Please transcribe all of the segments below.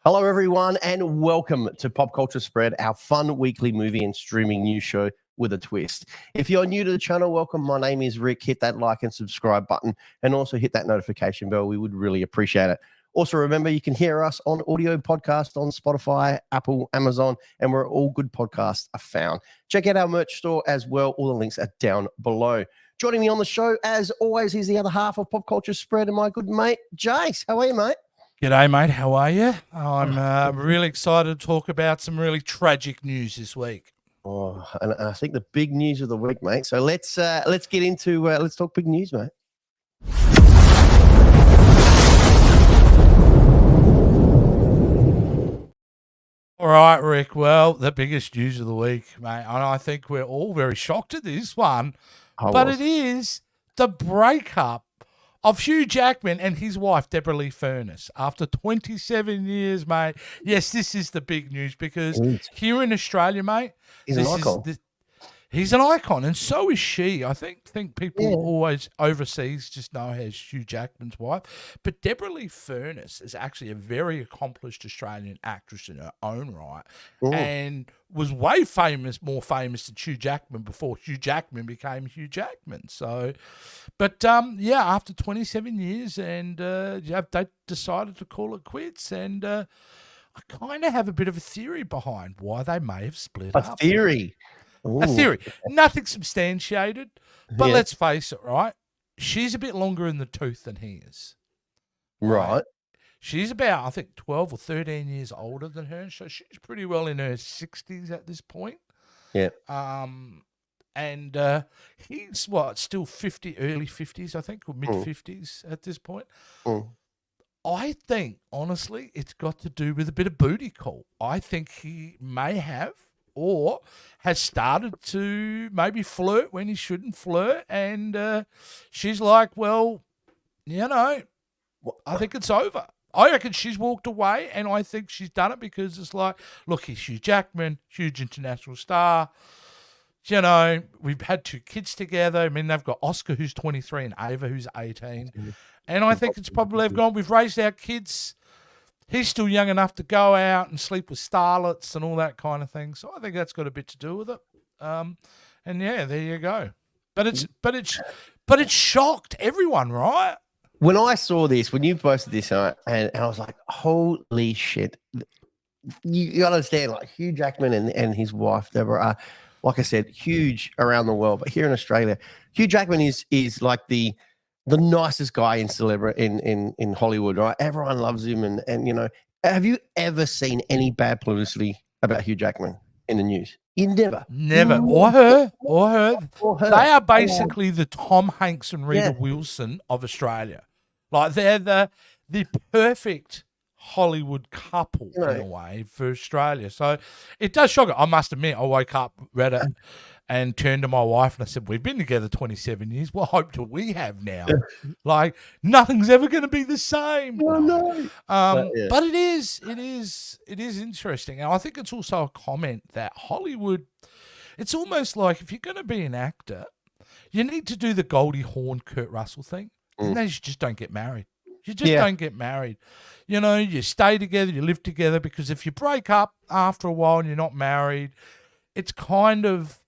Hello, everyone, and welcome to Pop Culture Spread, our fun weekly movie and streaming news show with a twist. If you're new to the channel, welcome. My name is Rick. Hit that like and subscribe button, and also hit that notification bell. We would really appreciate it. Also, remember, you can hear us on audio podcast on Spotify, Apple, Amazon, and where all good podcasts are found. Check out our merch store as well. All the links are down below. Joining me on the show, as always, is the other half of Pop Culture Spread and my good mate, Jace. How are you, mate? G'day, mate. How are you? I'm really excited to talk about some really tragic news this week. Oh, and I think the big news of the week, mate. So let's get into let's talk big news, mate. All right, Rick. Well, the biggest news of the week, mate, and I think we're all very shocked at this one, it is the breakup of Hugh Jackman and his wife, Deborah Lee Furness, after 27 years, mate. Yes, this is the big news because here in Australia, mate, he's an icon. He's an icon, and so is she. I think people always overseas just know her as Hugh Jackman's wife. But Deborah Lee Furness is actually a very accomplished Australian actress in her own right, and was way more famous than Hugh Jackman before Hugh Jackman became Hugh Jackman. So, but after 27 years, and they decided to call it quits, and I kind of have a bit of a theory behind why they may have split up. A theory. A theory. Nothing substantiated, but let's face it, right? She's a bit longer in the tooth than he is. Right. She's about, I think, 12 or 13 years older than her, so she's pretty well in her 60s at this point. Yeah. And he's, still 50, early 50s, I think, or mid-50s at this point. I think, honestly, it's got to do with a bit of booty call. I think he may have or has started to maybe flirt when he shouldn't flirt. And she's like, well, I think it's over. I reckon she's walked away, and I think she's done it because it's like, look, he's Hugh Jackman, huge international star. We've had 2 kids together. I mean, they've got Oscar, who's 23, and Ava, who's 18. And I think it's probably they've gone, we've raised our kids. He's still young enough to go out and sleep with starlets and all that kind of thing. So I think that's got a bit to do with it. And there you go. But it's shocked everyone, right? When I saw this, when you posted this, and I was like, holy shit. You understand, like, Hugh Jackman and his wife, Deborah, are, like I said, huge around the world. But here in Australia, Hugh Jackman is like the nicest guy in Hollywood, right? Everyone loves him, and have you ever seen any bad publicity about Hugh Jackman in the news? You never. Or her. They are basically the Tom Hanks and Rita Wilson of Australia. Like, they're the perfect Hollywood couple in a way for Australia. So it does shock it. I must admit, I woke up, read it, and turned to my wife and I said, we've been together 27 years. What hope do we have now? Like, nothing's ever going to be the same. Oh, no. But it is interesting. And I think it's also a comment that Hollywood, it's almost like if you're going to be an actor, you need to do the Goldie Hawn, Kurt Russell thing. And then you just don't get married. You just don't get married. You stay together, you live together, because if you break up after a while and you're not married, it's kind of,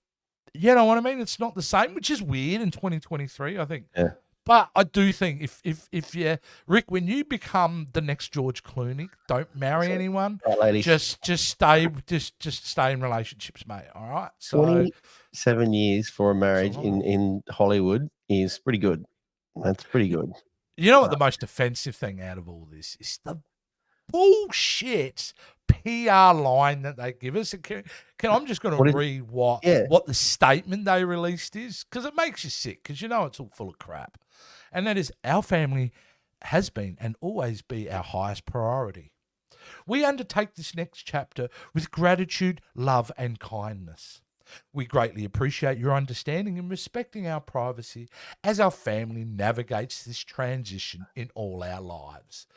you know what I mean? It's not the same, which is weird in 2023, I think. Yeah. But I do think if you, Rick, when you become the next George Clooney, don't marry anyone. Right, just stay in relationships, mate. All right. So 27 years for a marriage in Hollywood is pretty good. That's pretty good. You know what the most offensive thing out of all this is? The bullshit PR line that they give us. I'm just going to read what the statement they released is, because it makes you sick, because it's all full of crap. And that is, our family has been and always be our highest priority. We undertake this next chapter with gratitude, love, and kindness. We greatly appreciate your understanding and respecting our privacy as our family navigates this transition in all our lives.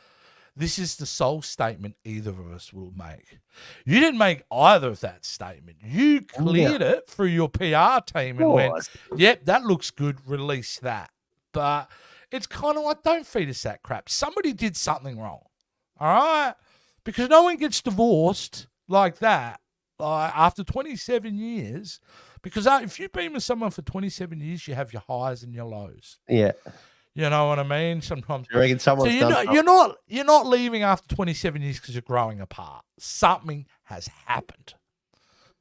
This is the sole statement either of us will make. You didn't make either of that statement. You cleared it through your PR team and went, yep, that looks good, release that. But it's kind of like, don't feed us that crap. Somebody did something wrong. All right? because no one gets divorced like that after 27 years. Because if you've been with someone for 27 years, you have your highs and your lows. Yeah. You know what I mean? Sometimes. You reckon someone's you're not leaving after 27 years because you're growing apart. Something has happened.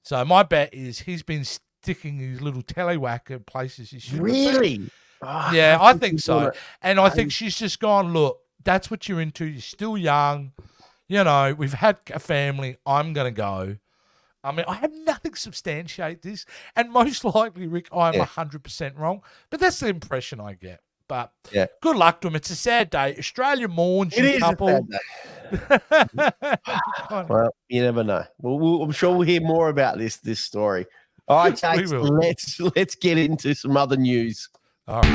So my bet is he's been sticking his little tallywhack in places he shouldn't. Really? Yeah, I think so. And I think she's just gone, look, that's what you're into. You're still young. You know, we've had a family. I'm going to go. I mean, I have nothing to substantiate this. And most likely, Rick, I'm 100% wrong. But that's the impression I get. But good luck to him. It's a sad day. Australia mourns you, couple. It is a sad day. Well, you never know. I'm sure we'll hear more about this story. All right, Tate, let's get into some other news. All right.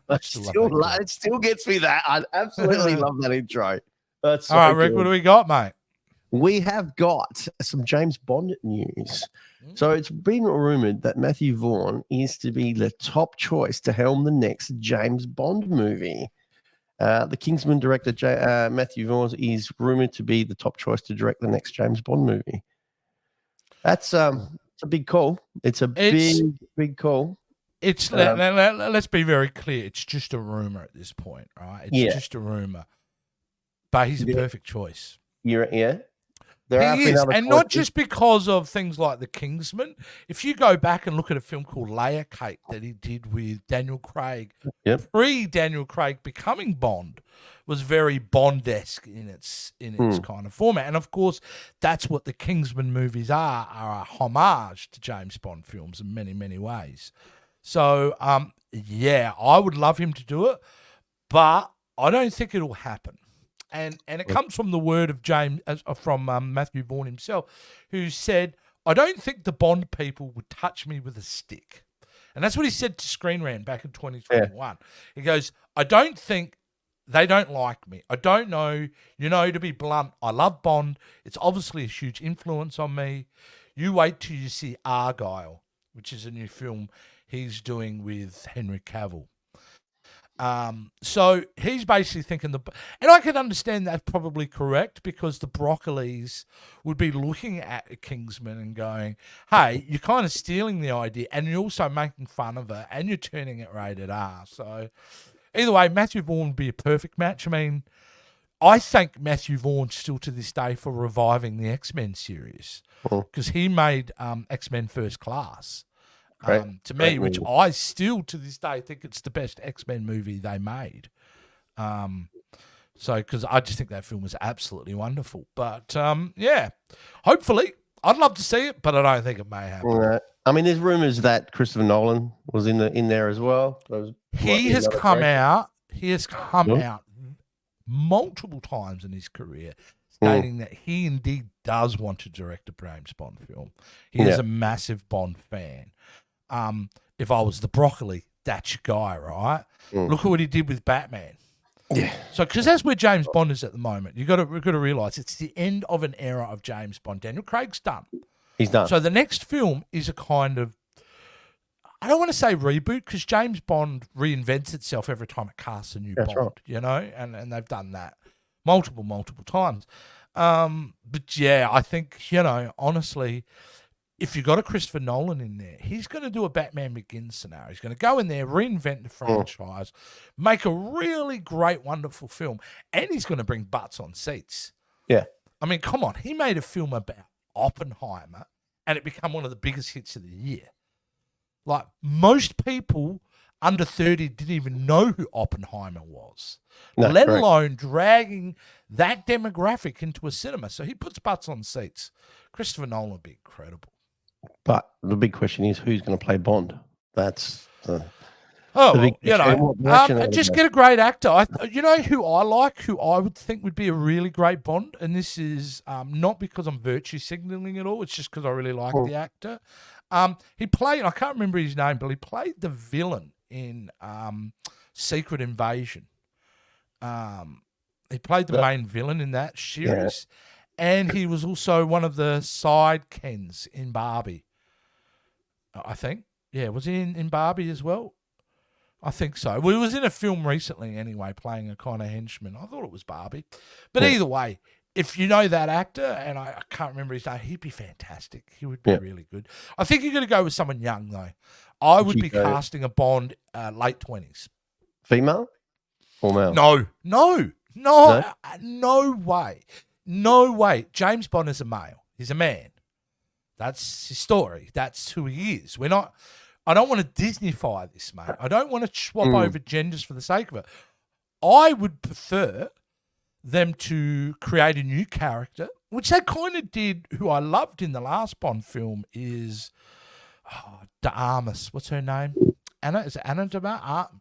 It still gets me that. I absolutely love that intro. That's so all right, Rick, what do we got, mate? We have got some James Bond news. So it's been rumored that Matthew Vaughn is to be the top choice to helm the next James Bond movie. The Kingsman director, Matthew Vaughn, is rumored to be the top choice to direct the next James Bond movie. That's it's a big call. It's a big call. It's let's be very clear. It's just a rumor at this point, right? It's just a rumor. But he's a perfect choice. He is, and not just because of things like The Kingsman. If you go back and look at a film called Layer Cake that he did with Daniel Craig, pre-Daniel Craig becoming Bond, was very Bond-esque in its kind of format. And of course, that's what the Kingsman movies are a homage to James Bond films in many, many ways. So, I would love him to do it, but I don't think it'll happen. And it comes from the word of Matthew Vaughn himself, who said, I don't think the Bond people would touch me with a stick. And that's what he said to Screen Rant back in 2021. Yeah. He goes, I don't think they don't like me. I don't know. You know, to be blunt, I love Bond. It's obviously a huge influence on me. You wait till you see Argyle, which is a new film he's doing with Henry Cavill. So he's basically thinking and I can understand that's probably correct, because the Broccolis would be looking at a Kingsman and going, hey, you're kind of stealing the idea and you're also making fun of it and you're turning it rated R. So either way, Matthew Vaughn would be a perfect match. I mean, I thank Matthew Vaughn still to this day for reviving the X-Men series, because he made X-Men First Class. To me, which I still to this day think it's the best X-Men movie they made. Because I just think that film was absolutely wonderful. But hopefully, I'd love to see it, but I don't think it may happen. Right. I mean, there's rumors that Christopher Nolan was in there as well. He has come out multiple times in his career, stating that he indeed does want to direct a James Bond film. He is a massive Bond fan. If I was the Broccoli, that's your guy, right? Look at what he did with Batman. Yeah. So, because that's where James Bond is at the moment. We've got to realize it's the end of an era of James Bond. Daniel Craig's done. He's done. So the next film is a kind of, I don't want to say reboot, because James Bond reinvents itself every time it casts a new Bond, right. You know, and they've done that multiple times. But yeah, I think, honestly, if you've got a Christopher Nolan in there, he's going to do a Batman Begins scenario. He's going to go in there, reinvent the franchise, make a really great, wonderful film, and he's going to bring butts on seats. Yeah. I mean, come on. He made a film about Oppenheimer, and it became one of the biggest hits of the year. Like, most people under 30 didn't even know who Oppenheimer was, let alone dragging that demographic into a cinema. So he puts butts on seats. Christopher Nolan would be incredible. But the big question is, who's going to play Bond? That's just get a great actor. You know who I like, who I would think would be a really great Bond, and this is not because I'm virtue signaling at all. It's just because I really like the actor. He played, I can't remember his name, but he played the villain in Secret Invasion. He played the main villain in that series, and he was also one of the side Kens in Barbie. I think. Yeah, was he in Barbie as well? I think so. Well, he was in a film recently anyway, playing a kind of henchman. I thought it was Barbie. But either way, if you know that actor, and I can't remember his name, he'd be fantastic. He would be really good. I think you're going to go with someone young, though. I would be casting a Bond late 20s. Female or male? No way. No way. James Bond is a male. He's a man. That's his story. That's who he is. I don't want to Disneyfy this, mate. I don't want to swap over genders for the sake of it. I would prefer them to create a new character, which they kind of did, who I loved in the last Bond film, is De Armas. What's her name? Anna? Is it Anna de Armas?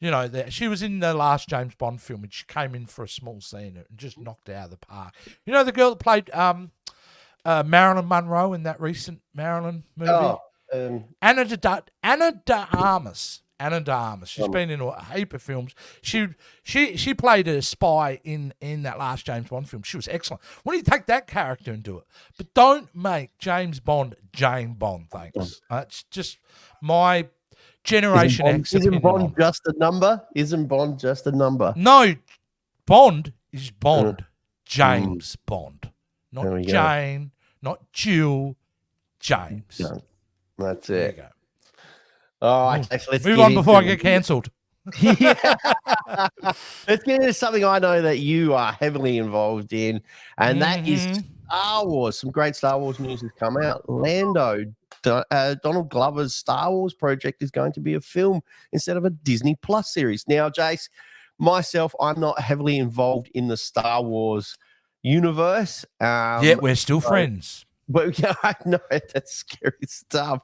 You know, she was in the last James Bond film, and she came in for a small scene and just knocked it out of the park. You know the girl that played Marilyn Monroe in that recent Marilyn movie? Oh. Anna de Armas. Anna de Armas. She's been in a heap of films. She played a spy in that last James Bond film. She was excellent. Why don't you take that character and do it? But don't make James Bond Jane Bond, thanks. It's just my Generation X opinion. Isn't Bond just a number? Isn't Bond just a number? No, Bond is Bond. James Bond. Not Jane, not Jill, James. That's there it. You go. All right, let's move on before I get cancelled. Yeah. Let's get into something I know that you are heavily involved in, and that is Star Wars. Some great Star Wars news has come out. Lando, Donald Glover's Star Wars project is going to be a film instead of a Disney Plus series. Now, Jace, myself, I'm not heavily involved in the Star Wars universe. Yet we're still friends. But yeah, I know that's scary stuff.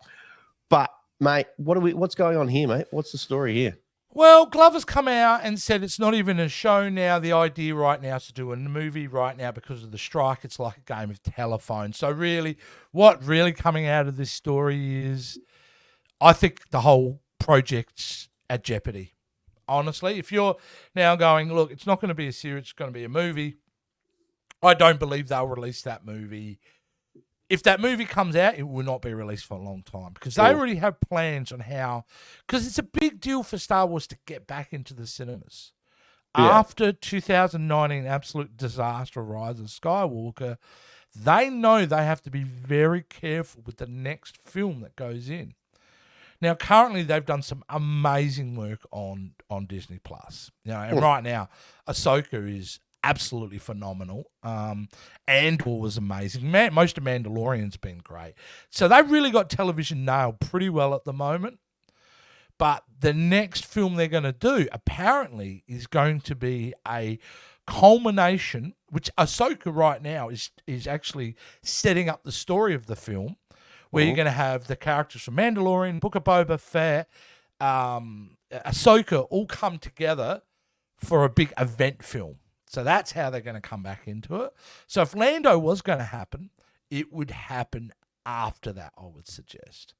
But mate, what's going on here, mate? What's the story here? Well, Glover's come out and said it's not even a show now. The idea right now is to do a movie right now because of the strike. It's like a game of telephone. So really, what really coming out of this story is, I think the whole project's at jeopardy. Honestly, if you're now going, look, it's not going to be a series, it's going to be a movie, I don't believe they'll release that movie. If that movie comes out, it will not be released for a long time because they already have plans on how, because it's a big deal for Star Wars to get back into the cinemas. Yeah. After 2019 absolute disaster, Rise of Skywalker, they know they have to be very careful with the next film that goes in. Now, currently, they've done some amazing work on Disney Plus. You know, and right now, Ahsoka is absolutely phenomenal. Andor was amazing. Most of Mandalorian's been great. So they've really got television nailed pretty well at the moment. But the next film they're going to do apparently is going to be a culmination, which Ahsoka right now is actually setting up the story of the film, where you're going to have the characters from Mandalorian, Book of Boba Fett, Ahsoka all come together for a big event film. So that's how they're going to come back into it. So if Lando was going to happen, it would happen after that, I would suggest.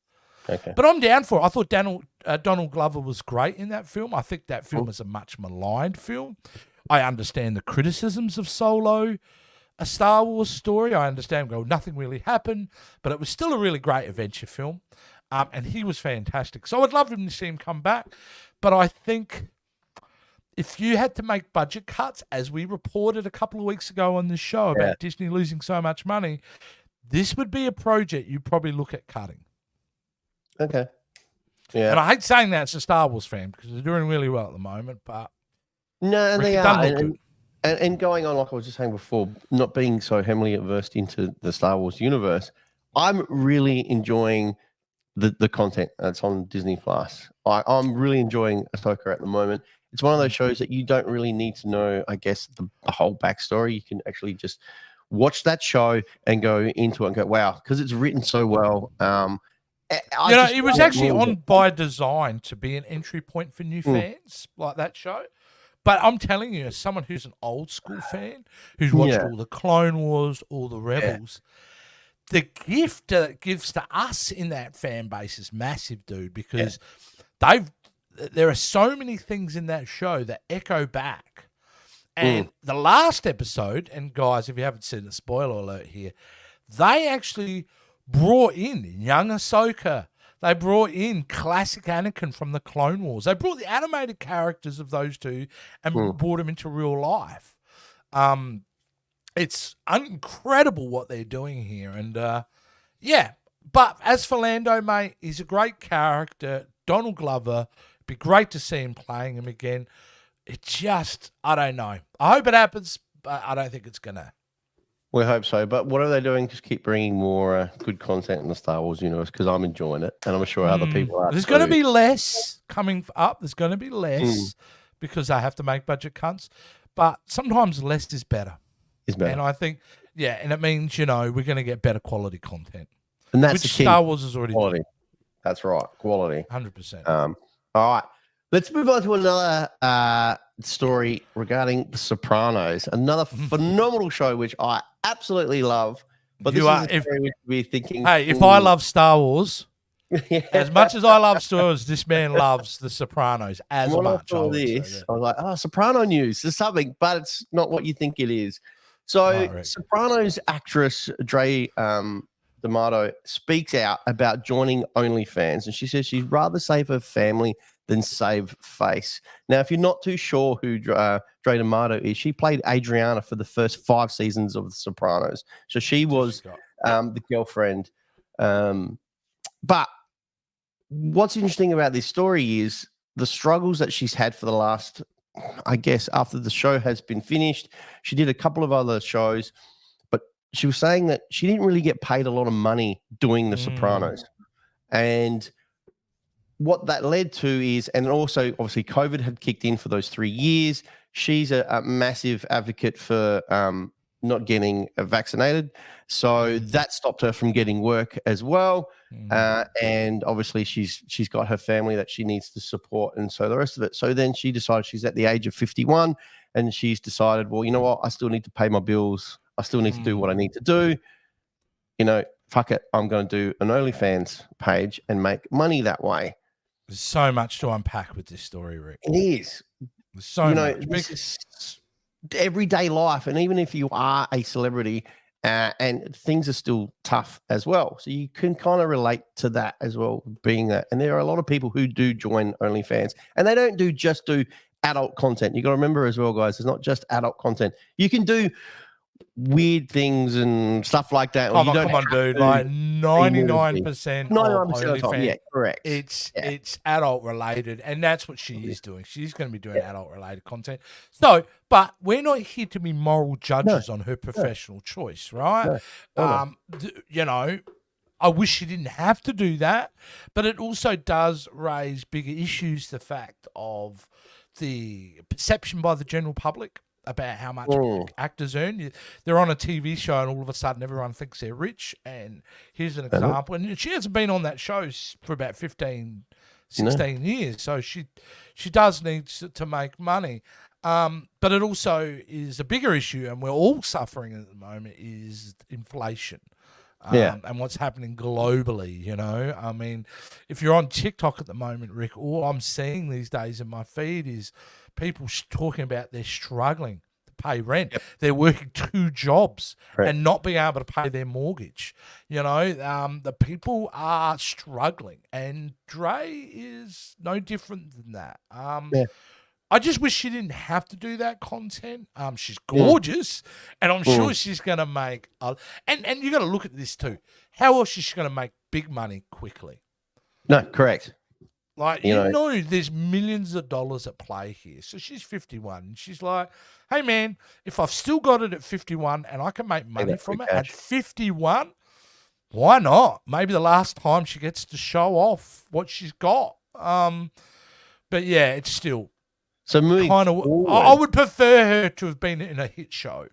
Okay. But I'm down for it. I thought Donald Glover was great in that film. I think that film is a much maligned film. I understand the criticisms of Solo, a Star Wars story. I understand, nothing really happened, but it was still a really great adventure film. And he was fantastic. So I'd love him to see him come back. But I think if you had to make budget cuts, as we reported a couple of weeks ago on this show about Disney losing so much money, this would be a project you'd probably look at cutting. Okay. Yeah. And I hate saying that as a Star Wars fan because they're doing really well at the moment, but no, they are. And going on, like I was just saying before, not being so heavily versed into the Star Wars universe, I'm really enjoying the content that's on Disney Plus. I'm really enjoying Ahsoka at the moment. It's one of those shows that you don't really need to know, I guess, the whole backstory. You can actually just watch that show and go into it and go, wow, because it's written so well. It was actually on by design to be an entry point for new fans, like that show. But I'm telling you, as someone who's an old school fan, who's watched all the Clone Wars, all the Rebels, the gift that it gives to us in that fan base is massive, dude, because there are so many things in that show that echo back. And the last episode, and guys, if you haven't seen the spoiler alert here, they actually brought in young Ahsoka. They brought in classic Anakin from the Clone Wars. They brought the animated characters of those two and brought them into real life. It's incredible what they're doing here. And, yeah. But as for Lando, mate, he's a great character. Donald Glover, it'd be great to see him playing him again. It just, I don't know. I hope it happens, but I don't think it's going to. We hope so. But what are they doing? Just keep bringing more good content in the Star Wars universe, because I'm enjoying it, and I'm sure other people are. There's going to be less coming up. There's going to be less because they have to make budget cuts. But sometimes less is better. Is better. And I think, yeah, and it means, we're going to get better quality content. And that's which the key. Star Wars is already quality. doing. That's right. Quality. 100%. All right. Let's move on to another story regarding The Sopranos. Another phenomenal show, which I absolutely love. But this is a story which we're thinking. Hey, if I love Star Wars, as much as I love Star Wars, this man loves The Sopranos as much. I was like, Soprano news. There's something, but it's not what you think it is. So, Sopranos actress Dre D'Amato speaks out about joining OnlyFans, and she says she'd rather save her family than save face. Now, if you're not too sure who Dre D'Amato is, she played Adriana for the first 5 seasons of The Sopranos. So she was the girlfriend. But what's interesting about this story is the struggles that she's had for the last, I guess, after the show has been finished. She did a couple of other shows, but she was saying that she didn't really get paid a lot of money doing The Sopranos. And what that led to is, and also obviously COVID had kicked in for those 3 years. She's a massive advocate for not getting vaccinated. So that stopped her from getting work as well. And obviously she's got her family that she needs to support, and so the rest of it. So then she decided, she's at the age of 51, and she's decided, well, you know what? I still need to pay my bills. I still need to do what I need to do. Fuck it. I'm going to do an OnlyFans page and make money that way. There's so much to unpack with this story, Rick. It is. There's so much. This is everyday life. And even if you are a celebrity, and things are still tough as well. So you can kind of relate to that as well, being that. And there are a lot of people who do join OnlyFans, and they don't just do adult content. You got to remember as well, guys, it's not just adult content. You can do weird things and stuff like that. Come on, dude. Like 99% of OnlyFans, yeah, correct. It's adult related, and that's what she is doing. She's going to be doing adult related content. So, but we're not here to be moral judges on her professional choice, right? I wish she didn't have to do that, but it also does raise bigger issues. The fact of the perception by the general public about how much actors earn. They're on a TV show and all of a sudden everyone thinks they're rich. And here's an example. And she hasn't been on that show for about 15, 16 years. So she does need to make money. But it also is a bigger issue, and we're all suffering at the moment, is inflation. And what's happening globally, I mean, if you're on TikTok at the moment, Rick, all I'm seeing these days in my feed is people talking about they're struggling to pay rent. They're working 2 jobs and not being able to pay their mortgage. The people are struggling, and Dre is no different than that. I just wish she didn't have to do that content. She's gorgeous, and I'm sure she's going to make and you got to look at this too. How else is she going to make big money quickly? No, correct. Like, there's millions of dollars at play here. So she's 51, and she's like, hey, man, if I've still got it at 51 and I can make money from it at 51, why not? Maybe the last time she gets to show off what she's got. But, yeah, it's still... So moving forward, I would prefer her to have been in a hit show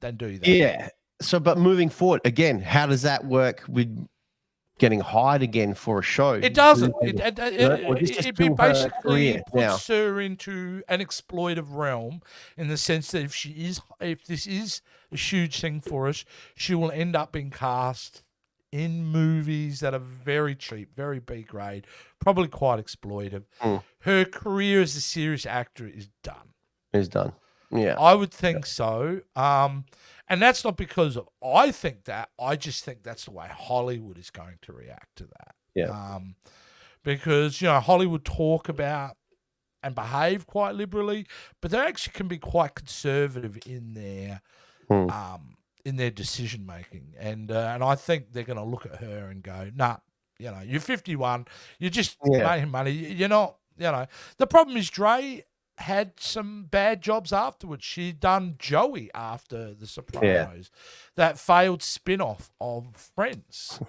than do that. Yeah. So, but moving forward, again, how does that work with getting hired again for a show? It doesn't. It basically puts her into an exploitive realm, in the sense that if this is a huge thing for us, she will end up being cast in movies that are very cheap, very B grade, probably quite exploitive. Her career as a serious actor is done. Is done. Yeah. I would think so. And that's not because I think that. I just think that's the way Hollywood is going to react to that. Yeah. Because, you know, Hollywood talk about and behave quite liberally, but they actually can be quite conservative in their decision making. And I think they're going to look at her and go, nah, you know, you're 51, you're just making money. You're not, you know. The problem is Dre had some bad jobs afterwards. She'd done Joey after The Sopranos, that failed spin-off of Friends.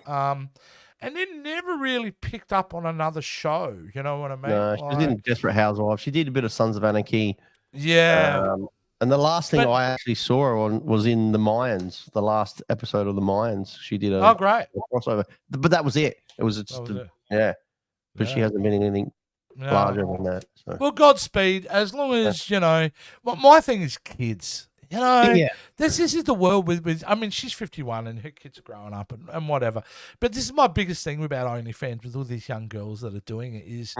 And then never really picked up on another show. You know what I mean? No, she was in Desperate Housewives. She did a bit of Sons of Anarchy. Yeah. And the last thing I actually saw her on was in The Mayans, the last episode of The Mayans. She did a crossover. But that was it. It was just, But she hasn't been in anything larger than that. So. Well, Godspeed, as long as, you know, well, my thing is kids. You know, this is the world with, I mean, she's 51 and her kids are growing up and whatever. But this is my biggest thing about OnlyFans with all these young girls that are doing it is,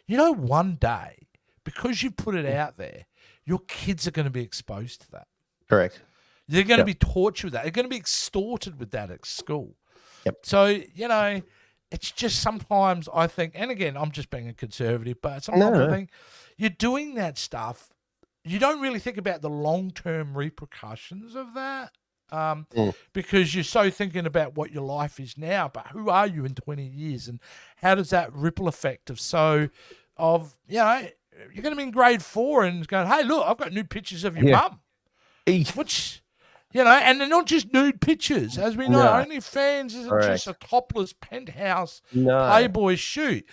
you know, one day, because you put it out there, your kids are going to be exposed to that. Correct. They're going to be tortured with that. They're going to be extorted with that at school. Yep. So, you know, it's just sometimes I think, and again, I'm just being a conservative, but sometimes I think you're doing that stuff. You don't really think about the long-term repercussions of that because you're so thinking about what your life is now, but who are you in 20 years and how does that ripple effect of, you know, you're going to be in grade 4 and going, hey, look, I've got nude pictures of your mum. Which, you know, and they're not just nude pictures. As we know, OnlyFans isn't just a topless penthouse Playboy shoot.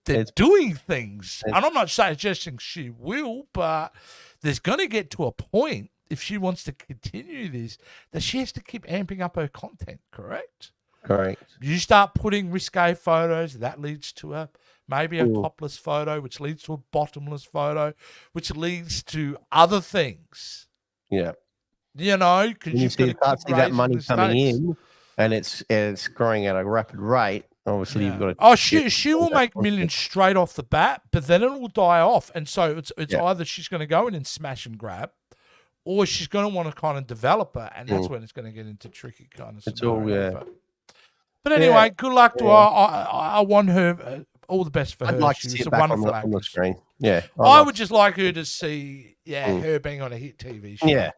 They're doing things. And I'm not suggesting she will, but there's going to get to a point, if she wants to continue this, that she has to keep amping up her content, correct? Correct. You start putting risque photos, that leads to maybe a topless photo, which leads to a bottomless photo, which leads to other things. Yeah. You know, because you see that money coming in and it's growing at a rapid rate. Obviously, you've got to. Oh, she will make millions straight off the bat, but then it will die off. And so it's either she's going to go in and smash and grab, or she's going to want to kind of develop it, and that's when it's going to get into tricky kind of scenario. But anyway, good luck to her. I want her all the best for her. I'd like she to was see it a back wonderful on the actress. screen. Yeah, I would just like her to see, her being on a hit TV show. Yeah,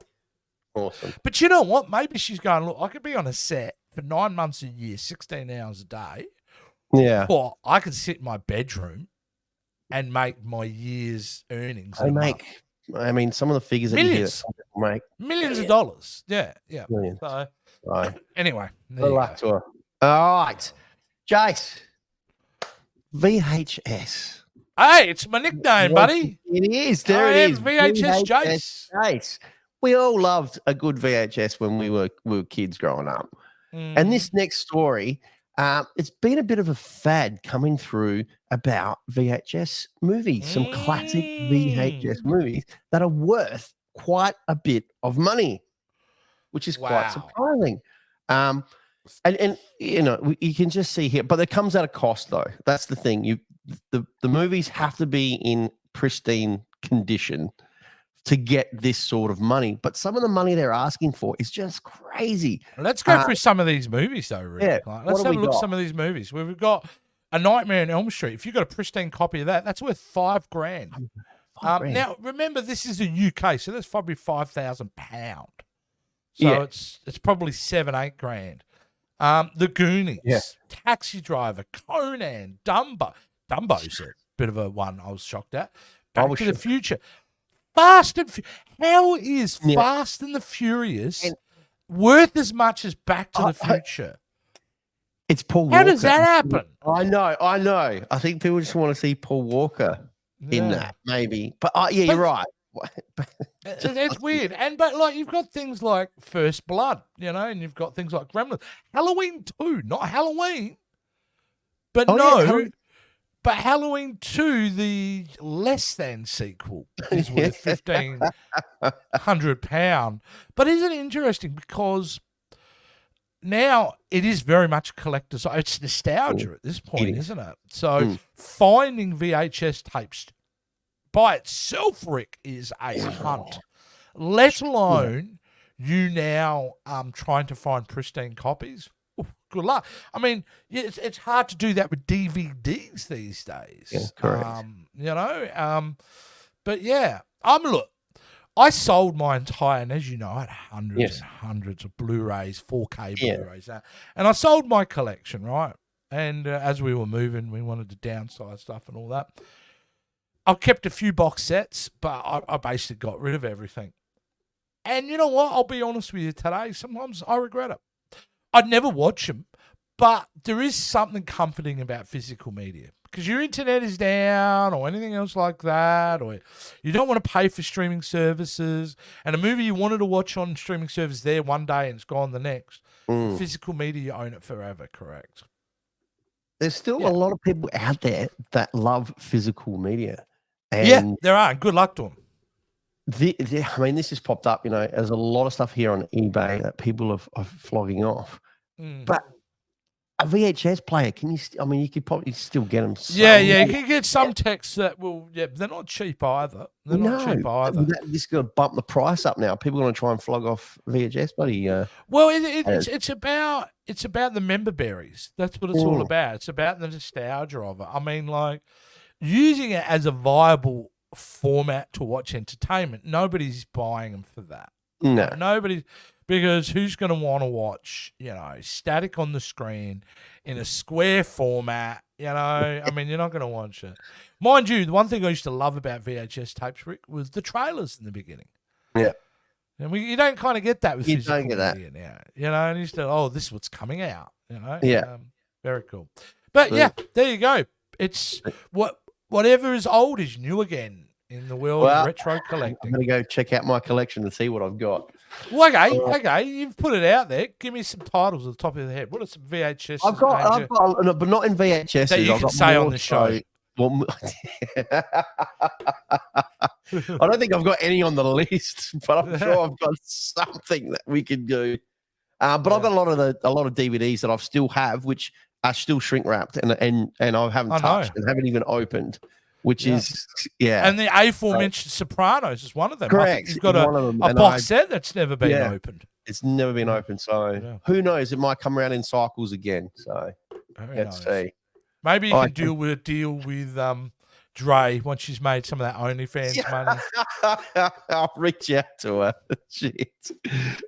awesome. But you know what? Maybe she's going, look, I could be on a set for 9 months a year, 16 hours a day. Yeah. Or I could sit in my bedroom and make my year's earnings. I mean, some of the figures that millions. You hear make millions of dollars. Yeah. Millions. So, right. Anyway, good luck to her. All right, Jace. VHS. Hey, it's my nickname, buddy. It is. There it is. VHS Jace. Jace. We all loved a good VHS when we were kids growing up. And this next story, it's been a bit of a fad coming through about VHS movies, some classic VHS movies that are worth quite a bit of money, which is quite surprising. And you know, you can just see here, but it comes at a cost, though. That's the thing. The movies have to be in pristine condition to get this sort of money, but some of the money they're asking for is just crazy. Let's go through some of these movies, though, Rick. Yeah, let's have a look at some of these movies. We've got A Nightmare on Elm Street. If you've got a pristine copy of that, that's worth $5,000. Now, remember, this is the UK, so that's probably £5,000. So it's probably $7,000-8,000. The Goonies, Taxi Driver, Conan, Dumbo. Dumbo's a bit of a one I was shocked at. Back to the Future. Fast and How is Fast and the Furious worth as much as Back to the Future? It's Paul Walker. How does that happen? I know. I think people just want to see Paul Walker in that, maybe. But you're right. It's weird. But like you've got things like First Blood, you know, and you've got things like Gremlins. Halloween 2, not Halloween. But but Halloween 2, the less than sequel, is worth £1,500. But isn't it interesting because now it is very much collector's. It's nostalgia at this point, isn't it? So finding VHS tapes by itself, Rick, is a hunt. Let alone you now trying to find pristine copies. good luck. I mean, it's hard to do that with DVDs these days. Yeah, correct. But yeah, look, I sold my entire, and as you know, I had hundreds and hundreds of Blu-rays, 4K Blu-rays, and I sold my collection, right? And as we were moving, we wanted to downsize stuff and all that. I've kept a few box sets, but I basically got rid of everything. And you know what? I'll be honest with you today. Sometimes I regret it. I'd never watch them, but there is something comforting about physical media. Because your internet is down or anything else like that, or you don't want to pay for streaming services, and a movie you wanted to watch on streaming service there one day and it's gone the next. Physical media, you own it forever, correct? There's still a lot of people out there that love physical media. And there are. Good luck to them. I mean, this has popped up, there's a lot of stuff here on eBay that people are flogging off. But a VHS player, you could probably still get them. You can get some texts that will, they're not cheap either. This is going to bump the price up now. People are going to try and flog off VHS, buddy. Well, it's about the member berries. That's what it's all about. It's about the nostalgia of it. I mean, like, using it as a viable format to watch entertainment, nobody's buying them for that. No. Nobody. Because who's going to want to watch, static on the screen in a square format, I mean, you're not going to watch it. Mind you, the one thing I used to love about VHS tapes, Rick, was the trailers in the beginning. Yeah. And you don't kind of get that with physical don't get that media now. And you used to, this is what's coming out, Yeah. Very cool. But there you go. It's whatever is old is new again in the world of retro collecting. I'm going to go check out my collection and see what I've got. Well, okay, you've put it out there. Give me some titles at the top of the head. What are some VHS? I've got, but not in VHS. That you can say on the show. Well, I don't think I've got any on the list, but I'm sure I've got something that we can do. But I've got a lot of DVDs that I still have, which are still shrink wrapped, and I haven't touched and haven't even opened. Which is, And the aforementioned Sopranos is one of them. Correct. You've got a box set that's never been opened. It's never been opened. So who knows? It might come around in cycles again. So let's see. Maybe you can deal with Dre once she's made some of that OnlyFans money. I'll reach out to her. Shit.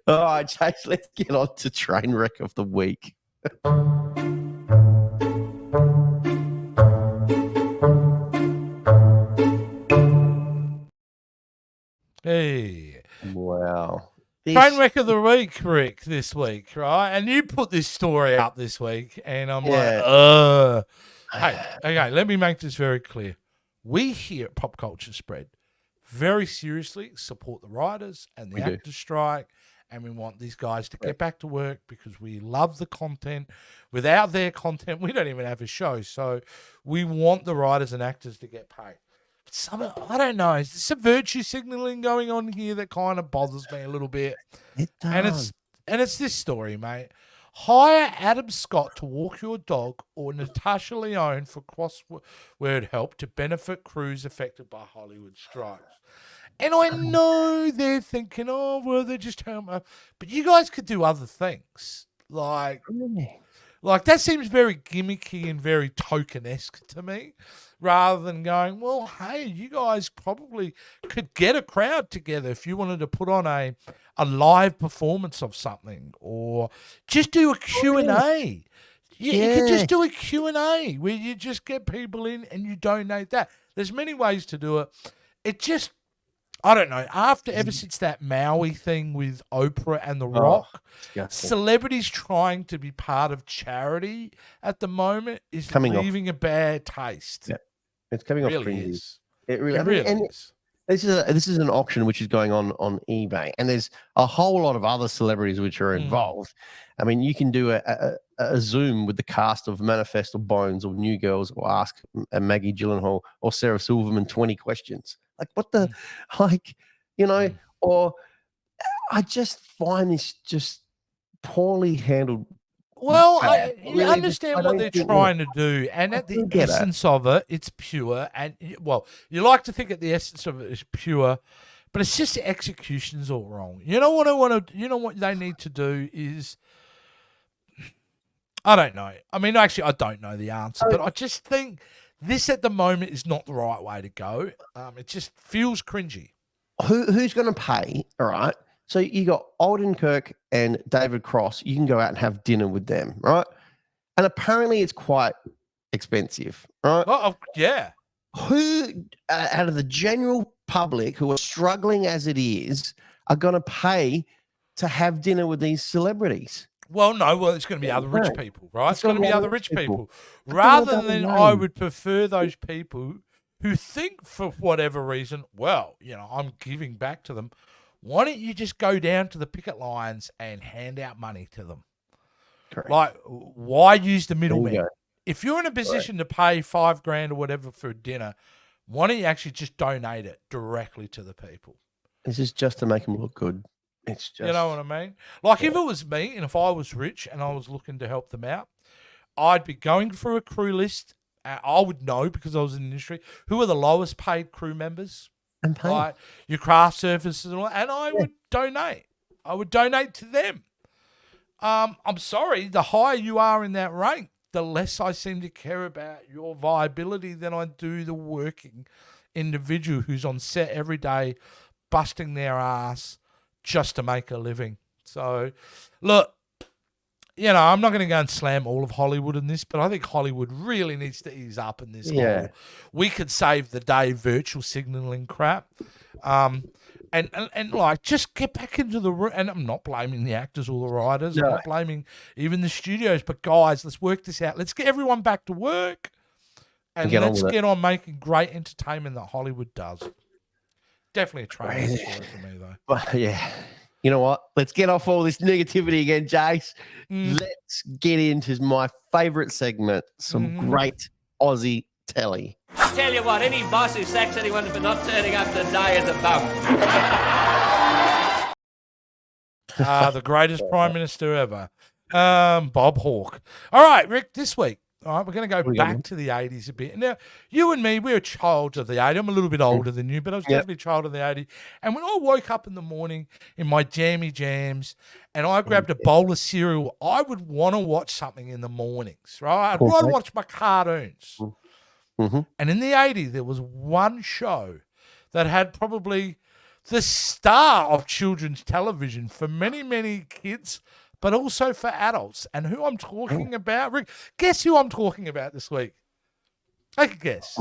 All right, Chase, let's get on to train wreck of the week. Hey. Wow. Train wreck of the week, Rick, this week, right? And you put this story up this week, and I'm like, Hey, okay, let me make this very clear. We here at Pop Culture Spread very seriously support the writers and the actors strike, and we want these guys to get back to work because we love the content. Without their content, we don't even have a show. So we want the writers and actors to get paid. I don't know. There's some virtue signaling going on here that kind of bothers me a little bit. It does. And it's this story, mate. Hire Adam Scott to walk your dog or Natasha Lyonne for crossword help to benefit crews affected by Hollywood strikes. And I know they're thinking, they're just home. But you guys could do other things. Like that seems very gimmicky and very token-esque to me, rather than going, well, hey, you guys probably could get a crowd together if you wanted to put on a live performance of something, or just do a Q&A. You could just do a Q&A where you just get people in and you donate that. There's many ways to do it. It just, I don't know, ever since that Maui thing with Oprah and The Rock, celebrities trying to be part of charity at the moment is leaving a bad taste. Yeah. It's coming off really cringy. is. It really is. This is an auction which is going on eBay, and there's a whole lot of other celebrities which are involved. I mean, you can do a Zoom with the cast of Manifest or Bones or New Girls, or ask Maggie Gyllenhaal or Sarah Silverman 20 questions. Like, what the, or I just find this just poorly handled. Well, you understand what they're trying to do, and at the essence of it, it's pure. And you like to think at the essence of it is pure, but it's just the execution's all wrong. You know what I want to? You know what they need to do is, I don't know. I mean, actually, I don't know the answer, but I just think this at the moment is not the right way to go. It just feels cringy. Who's going to pay? All right. So you got Alden Kirk and David Cross. You can go out and have dinner with them, right? And apparently it's quite expensive, right? Oh, yeah. Who out of the general public who are struggling as it is are going to pay to have dinner with these celebrities? Well, no. Well, it's going to be other rich people, right? It's going to be other rich people. I Rather than I would prefer those people who think for whatever reason, well, I'm giving back to them. Why don't you just go down to the picket lines and hand out money to them? Correct. Like, why use the middleman? If you're in a position to pay $5,000 or whatever for dinner, why don't you actually just donate it directly to the people? This is just to make them look good. It's just, you know what I mean? Like, if it was me and if I was rich and I was looking to help them out, I'd be going through a crew list. I would know, because I was in the industry, who are the lowest paid crew members, like your craft services and all, and I would donate. I would donate to them. I'm sorry, the higher you are in that rank, the less I seem to care about your viability than I do the working individual who's on set every day, busting their ass just to make a living. So, look, I'm not going to go and slam all of Hollywood in this, but I think Hollywood really needs to ease up in this whole we could save the day virtual signaling crap. And like, just get back into the room. And I'm not blaming the actors or the writers. I'm not blaming even the studios. But guys, let's work this out. Let's get everyone back to work, and let's get on making great entertainment that Hollywood does. Definitely a training story for me, though. But yeah, you know what? Let's get off all this negativity again, Jace. Let's get into my favourite segment, some great Aussie telly. I tell you what, any boss who sacks anyone for not turning up to die is a bum. The greatest Prime Minister ever, Bob Hawke. All right, Rick, this week, all right, we're going to go back to the 80s a bit. Now, you and me, we're childs of the 80s. I'm a little bit older than you, but I was definitely a child of the 80s. And when I woke up in the morning in my jammy jams and I grabbed a bowl of cereal, I would want to watch something in the mornings, right? I'd want to watch my cartoons. And in the 80s, there was one show that had probably the star of children's television for many, many kids, but also for adults. And who I'm talking about, Rick, guess who I'm talking about this week? Take a guess.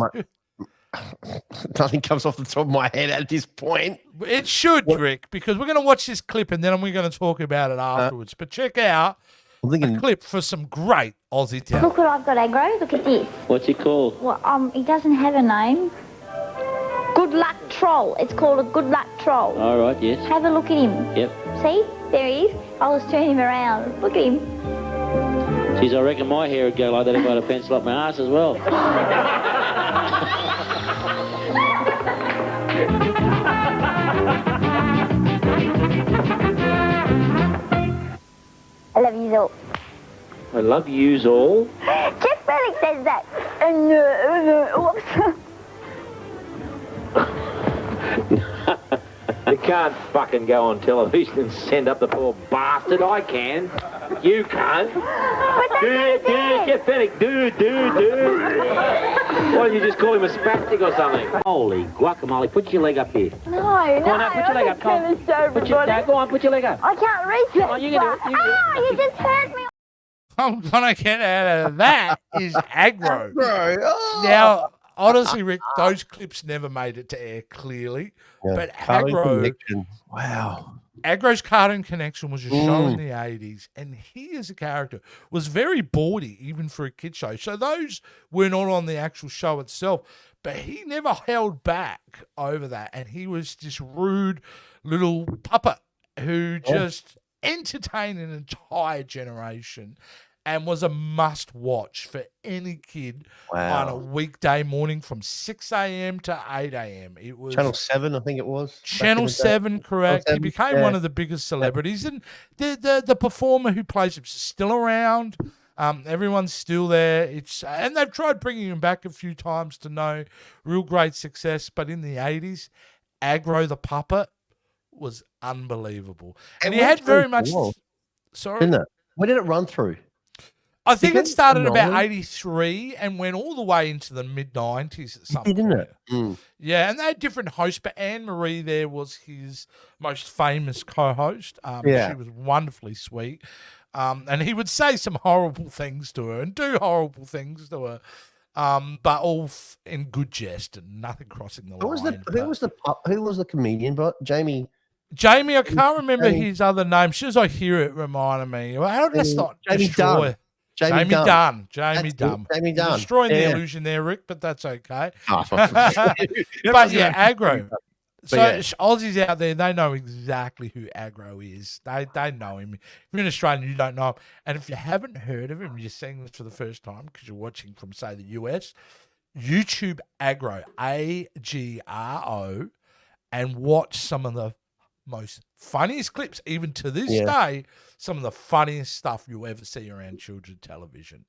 Nothing comes off the top of my head at this point. It should, Rick, because we're going to watch this clip and then we're going to talk about it afterwards. But check out a clip for some great Aussie talent. Look what I've got, Agro. Look at this. What's he called? Well, he doesn't have a name. Good luck troll. It's called a good luck troll. All right, yes. Have a look at him. Yep. See? There he is. I'll just turn him around. Look at him. Geez, I reckon my hair would go like that if I had a pencil up my ass as well. I love you all. I love yous all. Jeff Felix says that. You can't fucking go on television and send up the poor bastard. I can. You can't. Get Fennick. Do. Why don't you just call him a spastic or something? Holy guacamole. Put your leg up here. No, Go on now, put your leg up. Go on, put your leg up. I can't reach it. Oh, you can do it. You just hurt me. I'm going to get out of that is aggro. Oh. Now, honestly, Rick, those clips never made it to air clearly. But Aggro's Cartoon Connection was a show in the 80s, and he as a character was very bawdy, even for a kid show. So those were not on the actual show itself, but he never held back over that. And he was this rude little puppet who just entertained an entire generation and was a must-watch for any kid on a weekday morning from 6 a.m. to 8 a.m. It was Channel 7, I think it was. Channel 7, correct. He became one of the biggest celebrities. And the performer who plays him is still around. Everyone's still there. And they've tried bringing him back a few times to no real great success. But in the 80s, Aggro the puppet was unbelievable. And he had very much... Sorry? Didn't it? Where did it run through? I think it Because started about Nolan- 83 and went all the way into the mid-90s at some didn't point. it? Mm. Yeah, and they had different hosts, but Anne-Marie there was his most famous co-host. Yeah. She was wonderfully sweet. And he would say some horrible things to her and do horrible things to her, but all in good jest and nothing crossing the line. Who was the comedian? But Jamie, I can't remember Jamie- his other name. As soon as I hear it, reminded me. Well, let's not Jamie destroy. Dunn. Jamie Dunn. Jamie Dunn. Jamie You're Dunn. destroying the Yeah. illusion there, Rick, but that's okay. Oh, But yeah, aggro. So yeah. Aussies out there, they know exactly who Aggro is. They know him. If you're an Australian, you don't know him. And if you haven't heard of him, you're seeing this for the first time because you're watching from, say, the US, YouTube Aggro, AGRO, and watch some of the most funniest clips, even to this day, some of the funniest stuff you'll ever see around children's television.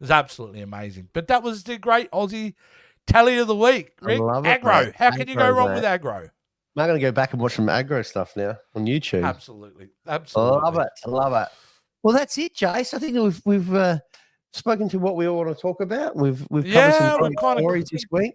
It's absolutely amazing. But that was the great Aussie Tally of the week, Rick. Aggro. How can you go wrong with Aggro? I'm going to go back and watch some aggro stuff now on YouTube. Absolutely. I love it. Well, that's it, Jace. I think we've spoken to what we all want to talk about. We've covered some great stories this week.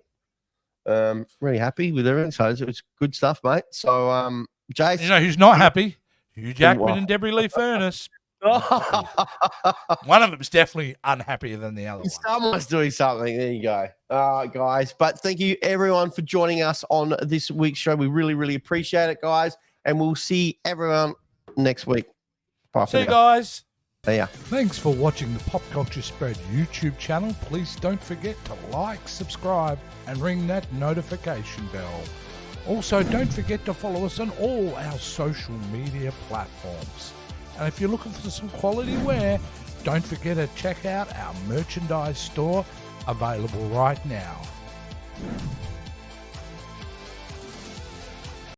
Really happy with everything. So it's good stuff, mate. So, Jace. You know who's not happy? Hugh Jackman and Debbie Lee Furness. One of them's definitely unhappier than the other one. Someone's doing something. There you go. Guys. But thank you, everyone, for joining us on this week's show. We really, really appreciate it, guys. And we'll see everyone next week. Bye for See you now. guys. See ya. Thanks for watching the Pop Culture Spread YouTube channel. Please don't forget to like, subscribe, and ring that notification bell. Also, don't forget to follow us on all our social media platforms. And if you're looking for some quality wear, don't forget to check out our merchandise store available right now.